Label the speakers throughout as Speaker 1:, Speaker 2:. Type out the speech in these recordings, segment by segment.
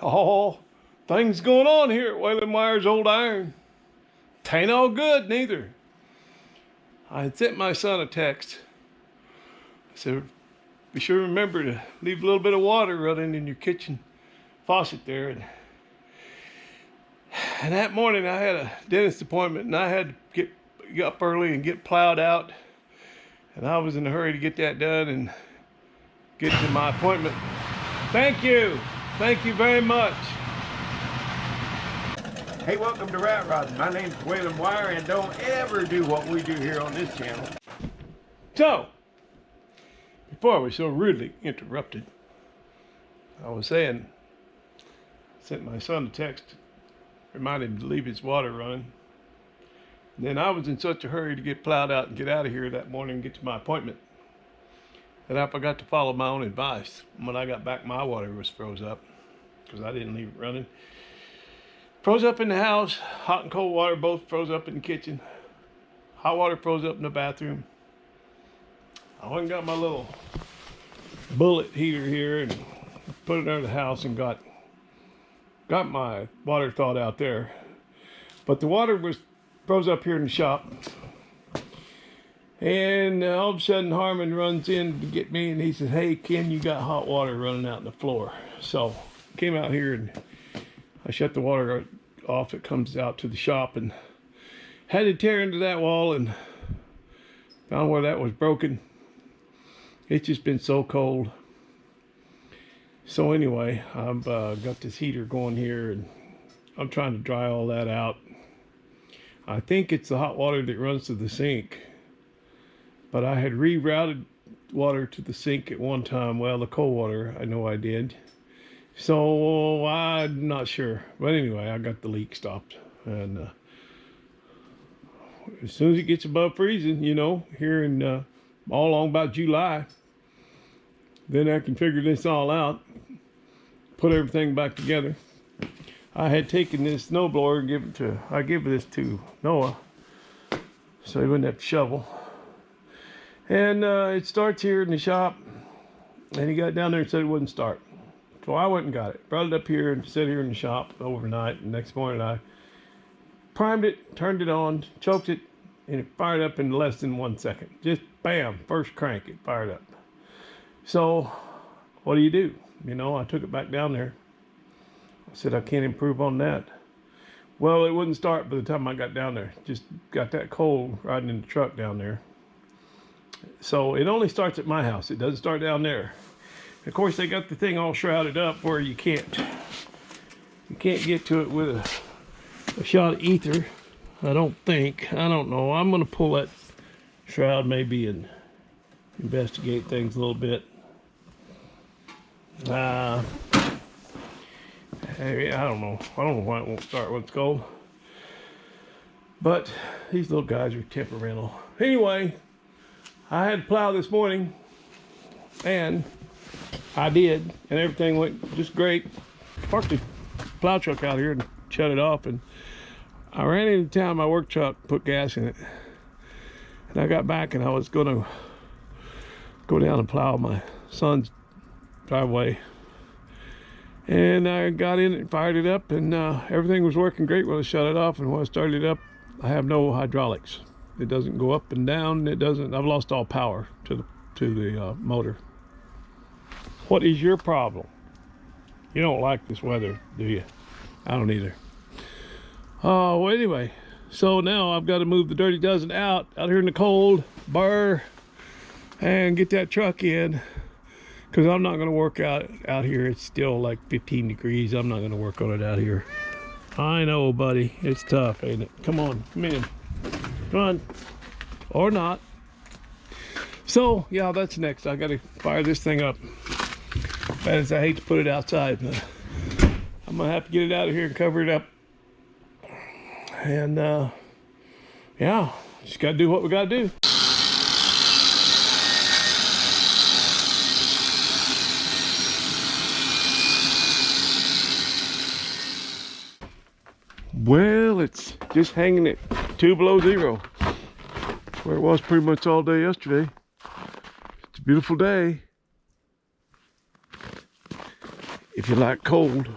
Speaker 1: Oh, things going on here at Whalen Wire's Old Iron. Tain't all good, neither. I had sent my son a text. I said, be sure to remember to leave a little bit of water running in your kitchen faucet there. And that morning I had a dentist appointment and I had to get up early and get plowed out. And I was in a hurry to get that done and get to my appointment. Thank you. Thank you very much.
Speaker 2: Hey, welcome to Rat Rodding. My name's Whalen Wire, and don't ever do what we do here on this channel.
Speaker 1: So, before I was so rudely interrupted, I was saying, I sent my son a text, reminded him to leave his water running. And then I was in such a hurry to get plowed out and get out of here that morning and get to my appointment that I forgot to follow my own advice. When I got back, my water was froze up because I didn't leave it running. Froze up in the house, hot and cold water both froze up in the kitchen. Hot water froze up in the bathroom. I went and got my little bullet heater here and put it under the house and got my water thawed out there. But the water was froze up here in the shop. And all of a sudden Harmon runs in to get me and he says, hey Ken, you got hot water running out in the floor. So I came out here and I shut the water off. It comes out to the shop and had to tear into that wall and found where that was broken. It's just been so cold. So anyway, I've got this heater going here and I'm trying to dry all that out. I think it's the hot water that runs to the sink, but I had rerouted water to the sink at one time. Well, the cold water, I know I did. So I'm not sure, but anyway, I got the leak stopped, and as soon as it gets above freezing, you know, here in all along about July, then I can figure this all out, put everything back together. I had taken this snowblower and I gave this to Noah, so he wouldn't have to shovel. And it starts here in the shop, and he got down there and said it wouldn't start. So I went and got it, brought it up here and set here in the shop overnight. And next morning I primed it, turned it on, choked it, and it fired up in less than 1 second. Just bam, first crank, it fired up. So what do? You know, I took it back down there. I said, I can't improve on that. Well, it wouldn't start by the time I got down there. Just got that cold riding in the truck down there. So it only starts at my house. It doesn't start down there. Of course, they got the thing all shrouded up where you can't get to it with a shot of ether. I don't think. I don't know. I'm going to pull that shroud maybe and investigate things a little bit. I don't know. I don't know why it won't start when it's cold. But these little guys are temperamental. Anyway, I had to plow this morning, and I did, and everything went just great. Parked the plow truck out here and shut it off, and I ran into town, my work truck, put gas in it, and I got back and I was gonna go down and plow my son's driveway, and I got in it and fired it up, and everything was working great when I shut it off. And when I started it up, I have no hydraulics. It doesn't go up and down. It doesn't. I've lost all power to the motor. What is your problem? You don't like this weather, do you? I don't either. Well, anyway, so now I've got to move the dirty dozen out here in the cold, burr, and get that truck in, because I'm not going to work out here. It's still like 15 degrees. I'm not going to work on it out here. I know, buddy. It's tough, ain't it? Come on, come in. Come on. Or not. So, yeah, that's next. I got to fire this thing up. Bad as I hate to put it outside, but I'm going to have to get it out of here and cover it up. And, yeah, just got to do what we got to do. Well, it's just hanging at 2 below zero, where it was pretty much all day yesterday. It's a beautiful day. If you like cold,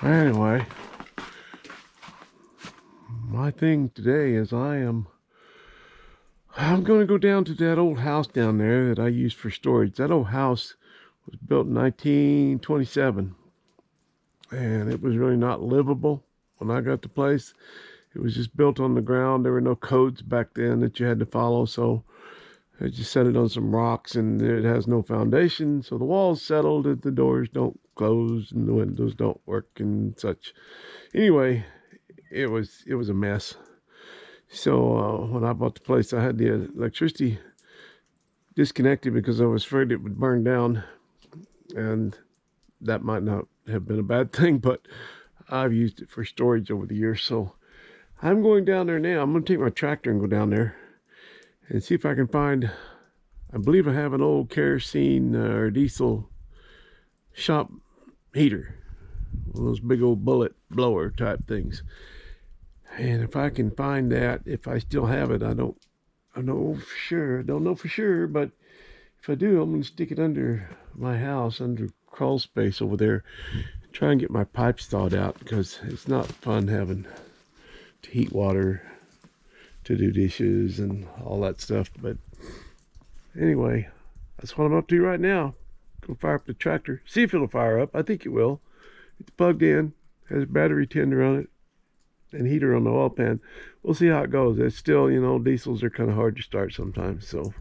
Speaker 1: Anyway, my thing today is I'm going to go down to that old house down there that I used for storage. That old house was built in 1927, and it was really not livable when I got the place. It was just built on the ground. There were no codes back then that you had to follow, so I just set it on some rocks, and it has no foundation, so the walls settled, and the doors don't close, and the windows don't work, and such. Anyway, it was a mess. So when I bought the place, I had the electricity disconnected because I was afraid it would burn down, and that might not have been a bad thing, but I've used it for storage over the years. So I'm going down there now. I'm going to take my tractor and go down there and see if I can find, I believe I have an old kerosene or diesel shop heater, one of those big old bullet blower type things. And if I can find that, if I still have it, I don't know for sure, but if I do, I'm going to stick it under my house, under crawl space over there, try and get my pipes thawed out, because it's not fun having to heat water to do dishes and all that stuff. But anyway, that's what I'm up to right now. Go fire up the tractor, see if it'll fire up. I think it will. It's plugged in, has a battery tender on it, and heater on the oil pan. We'll see how it goes. It's still, you know, diesels are kind of hard to start sometimes, so.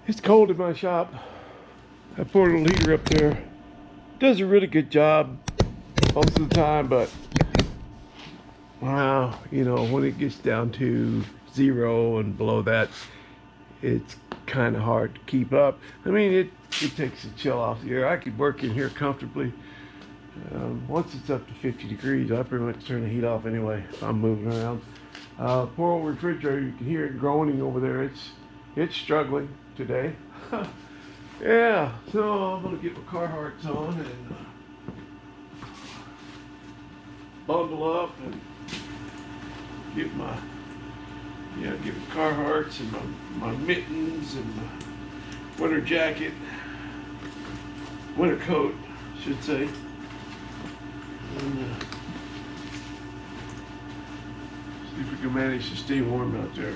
Speaker 1: It's cold in my shop. I poured a little heater up there. Does a really good job most of the time, but wow, you know, when it gets down to 0 and below that, it's kind of hard to keep up. I mean, it takes the chill off the air. I could work in here comfortably. Once it's up to 50 degrees, I pretty much turn the heat off anyway if I'm moving around. Poor old refrigerator, you can hear it groaning over there. It's struggling today. Yeah, so I'm gonna get my Carhartts on and bundle up and get my Carhartts and my mittens and my winter jacket, winter coat, I should say. And, see if we can manage to stay warm out there.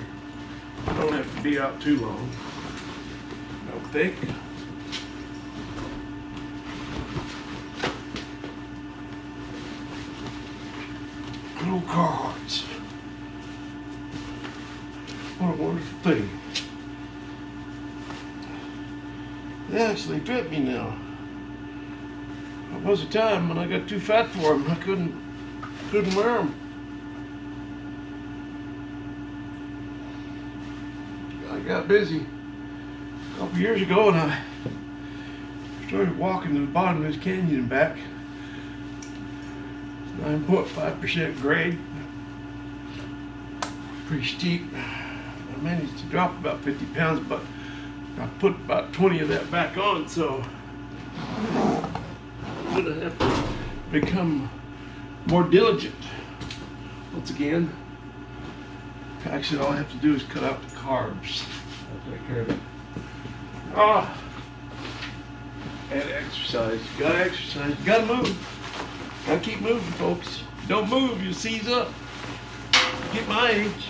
Speaker 1: I don't have to be out too long, I don't think. Good old Carhartts. What a wonderful thing. They actually fit me now. There was a time when I got too fat for them. I couldn't wear them. I got busy a couple years ago, and I started walking to the bottom of this canyon and back. 9.5% grade. Pretty steep. I managed to drop about 50 pounds, but I put about 20 of that back on, so I'm gonna have to become more diligent once again. Actually, all I have to do is cut out the carbs. I'll take care of it. And exercise. You gotta exercise. You gotta move. Gotta keep moving, folks. Don't move, you'll seize up. Get my age.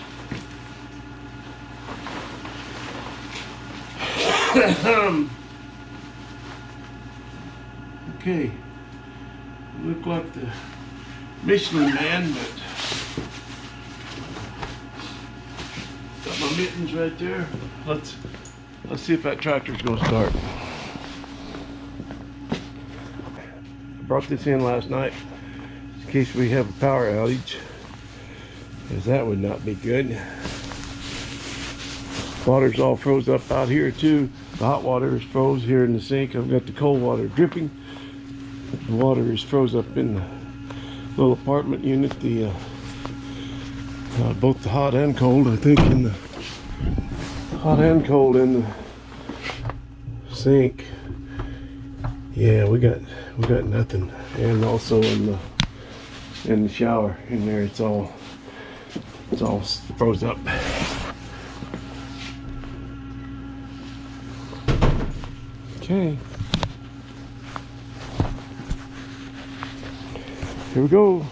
Speaker 1: Okay. Look like the Michelin man, but got my mittens right there. Let's see if that tractor's gonna start. I brought this in last night in case we have a power outage, because that would not be good. Water's all froze up out here too. The hot water is froze here in the sink. I've got the cold water dripping. The water is froze up in the little apartment unit. The both the hot and cold, I think, in the hot and cold in the sink. Yeah, we got nothing. And also in the shower in there, it's all froze up. Okay. Here we go.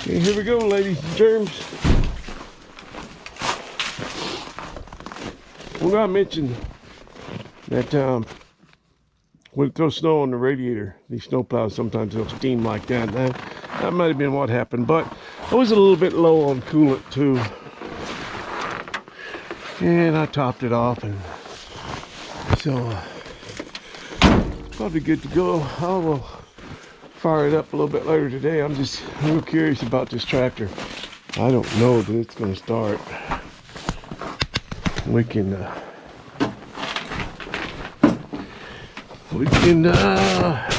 Speaker 1: Okay, here we go, ladies and germs. Well, I mentioned that when it throws snow on the radiator, these snow plows, sometimes they'll steam like that. That might have been what happened, but I was a little bit low on coolant too. And I topped it off, and so probably good to go. I will fire it up a little bit later today. I'm just a little curious about this tractor. I don't know that it's going to start. We can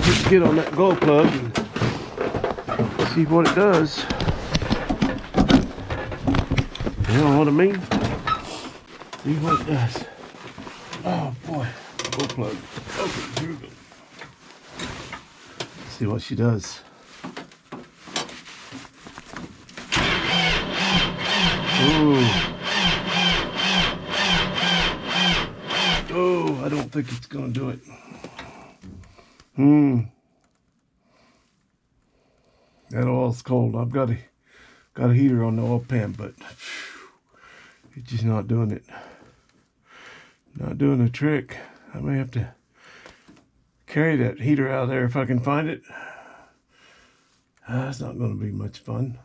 Speaker 1: just get on that glow plug and see what it does. You know what I mean? See what it does. Oh boy, glow plug. Okay, here we go. See what she does. Ooh. Oh, I don't think it's gonna do it. That oil's cold. I've got a heater on the oil pan, but it's just not doing it. Not doing the trick. I may have to carry that heater out there if I can find it. That's not going to be much fun.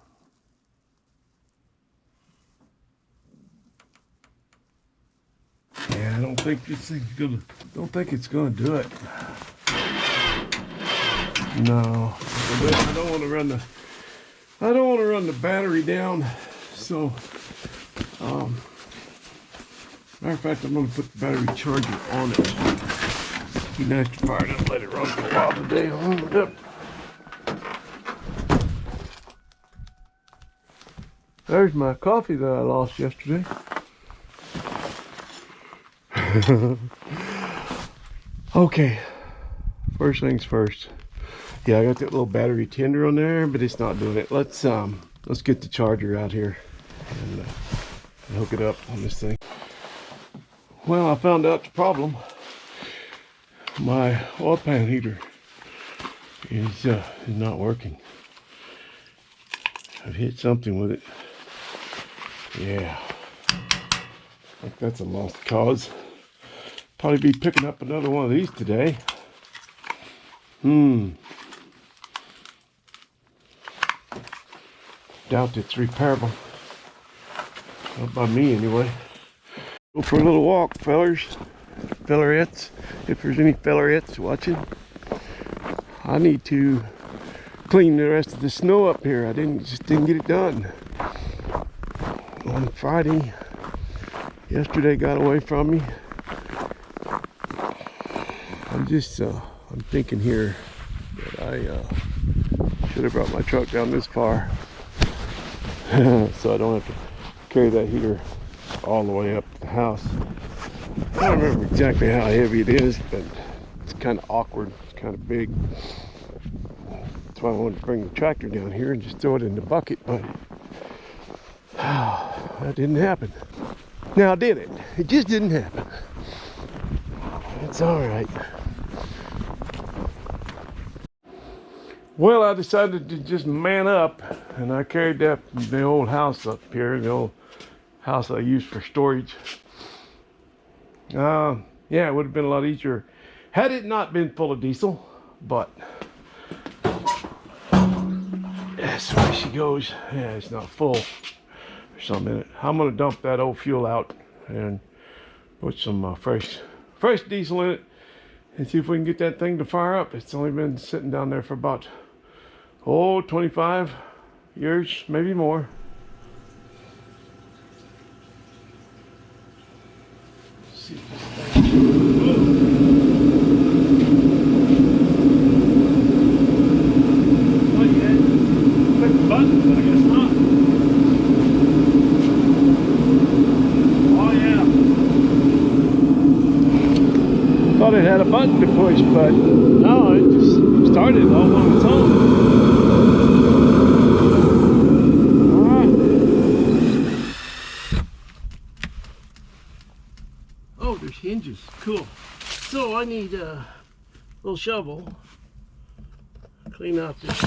Speaker 1: Yeah, I don't think this thing's gonna. Don't think it's gonna do it. No, I don't want to run the. I don't want to run the battery down. So, matter of fact, I'm going to put the battery charger on it. Be nice to fire it up, let it run for a while today. Hold it up. There's my coffee that I lost yesterday. Okay, first things first. Yeah, I got that little battery tender on there, but it's not doing it. Let's get the charger out here and hook it up on this thing. Well, I found out the problem. My oil pan heater is not working. I've hit something with it. Yeah, I think that's a lost cause. Probably be picking up another one of these today. Doubt it's repairable. Not by me anyway. Go for a little walk, fellers. Fellerettes. If there's any fellerettes watching. I need to clean the rest of the snow up here. I just didn't get it done. On Friday. Yesterday got away from me. I'm thinking here that I should have brought my truck down this far. So I don't have to carry that heater all the way up to the house. I don't remember exactly how heavy it is, but it's kind of awkward. It's kind of big. That's why I wanted to bring the tractor down here and just throw it in the bucket, but that didn't happen. Now did it? It just didn't happen. It's all right. Well, I decided to just man up, and I carried the old house up here, the old house I used for storage. Yeah, it would have been a lot easier had it not been full of diesel, but that's the way she goes. Yeah, it's not full. There's some in it. I'm gonna dump that old fuel out and put some fresh diesel in it and see if we can get that thing to fire up. It's only been sitting down there for about 25 years, maybe more. Let's see if this thing... Not yet. Click the button, but I guess not. Oh yeah. Thought it had a button to push, but no, it just started all on its own. Oh, there's hinges. Cool. So I need a little shovel. Clean out this.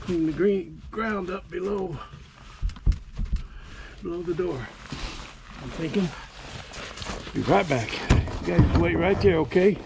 Speaker 1: Clean the ground up below the door. I'm thinking. Be right back. You guys wait right there, okay?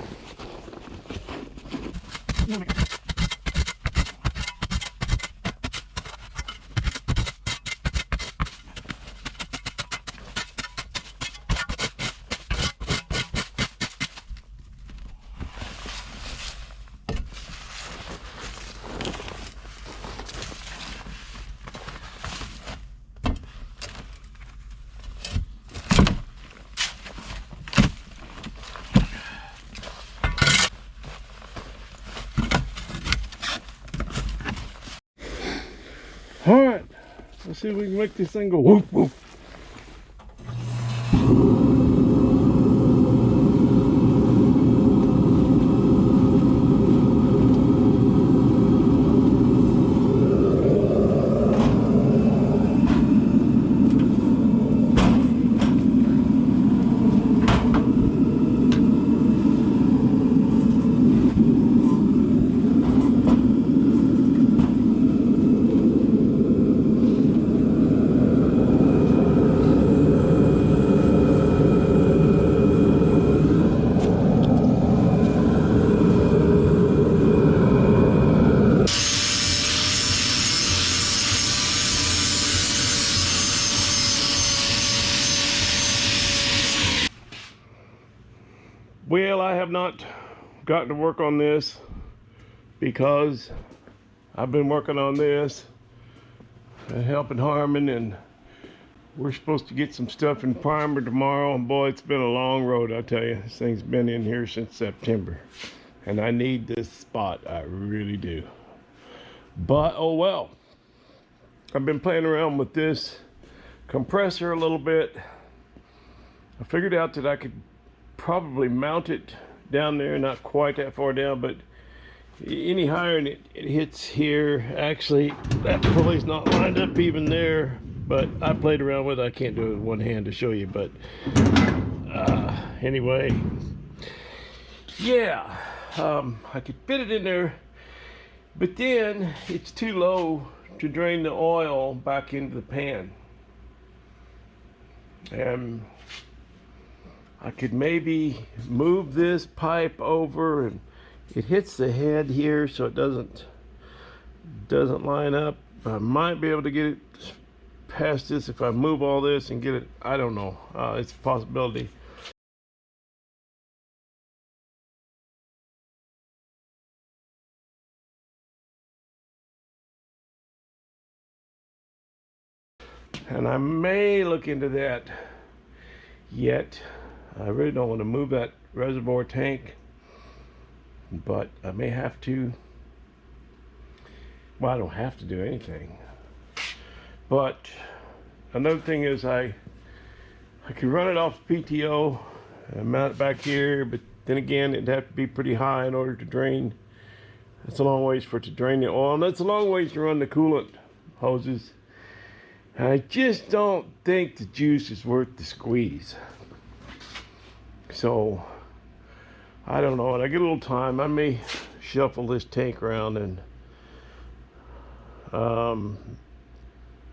Speaker 1: All right, let's see if we can make this thing go whoop whoop. Well, I have not gotten to work on this because I've been working on this and helping Harmon, and we're supposed to get some stuff in primer tomorrow. And boy, it's been a long road, I tell you. This thing's been in here since September, and I need this spot, I really do. But oh well. I've been playing around with this compressor a little bit. I figured out that I could probably mount it down there, not quite that far down, but any higher and it hits here. Actually, that pulley's not lined up even there, but I played around with it. I can't do it with one hand to show you, but anyway, yeah, I could fit it in there, but then it's too low to drain the oil back into the pan. And I could maybe move this pipe over, and it hits the head here so it doesn't line up. I might be able to get it past this if I move all this and get it. I don't know. It's a possibility. And I may look into that yet. I really don't want to move that reservoir tank, but I may have to. Well, I don't have to do anything. But another thing is I could run it off PTO and mount it back here, but then again, it'd have to be pretty high in order to drain. That's a long ways for it to drain the oil, and that's a long ways to run the coolant hoses. And I just don't think the juice is worth the squeeze. So, I don't know. When I get a little time, I may shuffle this tank around, and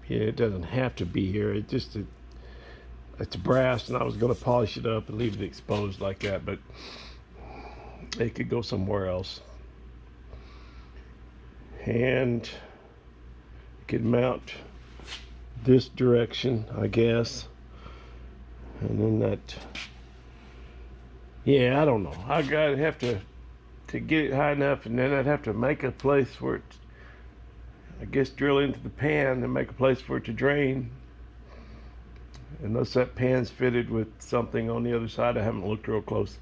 Speaker 1: yeah, it doesn't have to be here. It's brass, and I was going to polish it up and leave it exposed like that, but it could go somewhere else. And it could mount this direction, I guess, and then that. Yeah, I don't know. I'd have to get it high enough, and then I'd have to make a place where it, I guess, drill into the pan and make a place for it to drain. Unless that pan's fitted with something on the other side. I haven't looked real close.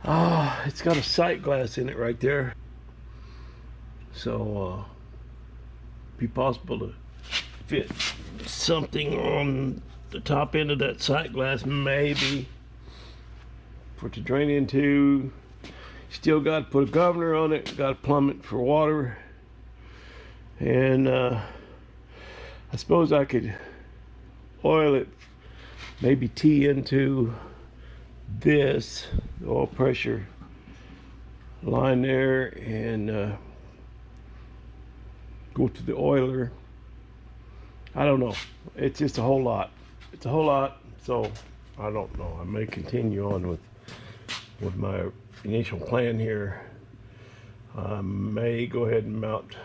Speaker 1: It's got a sight glass in it right there. So, be possible to fit something on the top end of that sight glass, maybe, for it to drain into. Still got to put a governor on it, got to plumb it for water, and I suppose I could oil it maybe tee into this oil pressure line there and go to the oiler. I don't know. It's just a whole lot. It's a whole lot. So I don't know. I may continue on with my initial plan here. I may go ahead and mount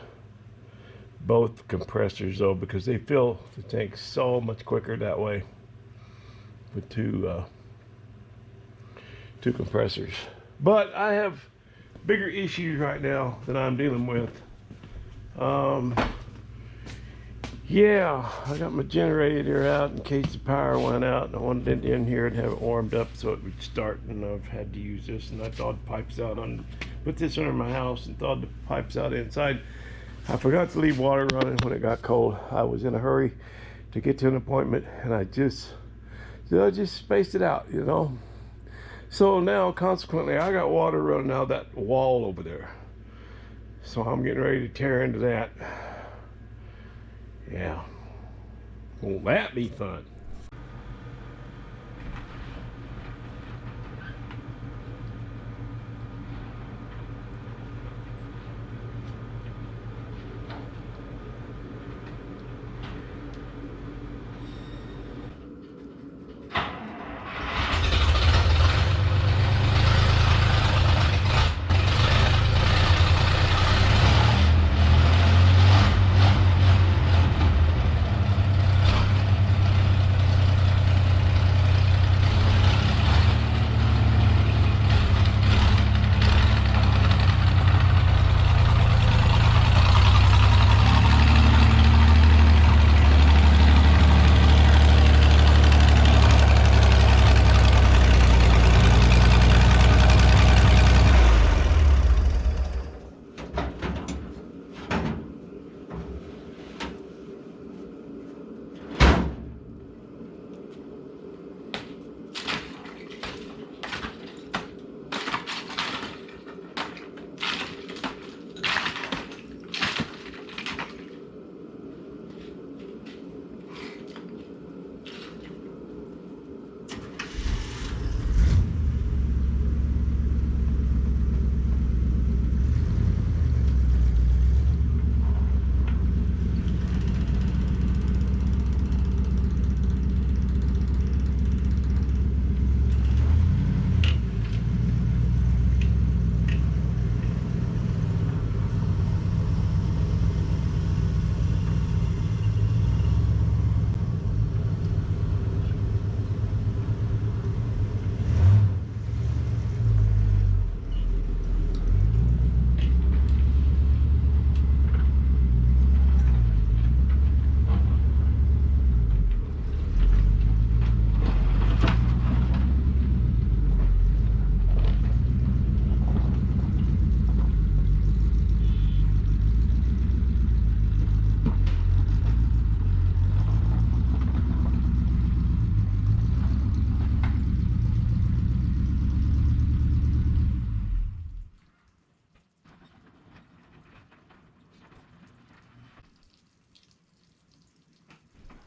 Speaker 1: both compressors though, because they fill the tank so much quicker that way with two compressors. But I have bigger issues right now that I'm dealing with. Yeah, I got my generator out in case the power went out, and I wanted it in here and have it warmed up so it would start, and I've had to use this, and I thawed the pipes out on, put this under my house and thawed the pipes out inside. I forgot to leave water running when it got cold. I was in a hurry to get to an appointment, and I just spaced it out, you know. So now, consequently, I got water running out that wall over there. So I'm getting ready to tear into that. Yeah. Won't that be fun?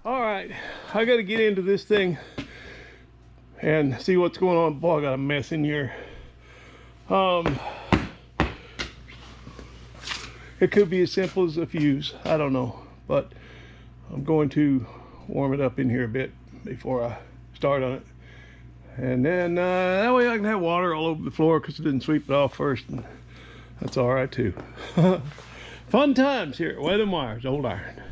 Speaker 1: All right, I got to get into this thing and see what's going on. Boy, I got a mess in here. It could be as simple as a fuse. I don't know, but I'm going to warm it up in here a bit before I start on it. And then that way I can have water all over the floor because it didn't sweep it off first. And that's all right too. Fun times here at Whalen Wire's Old Iron.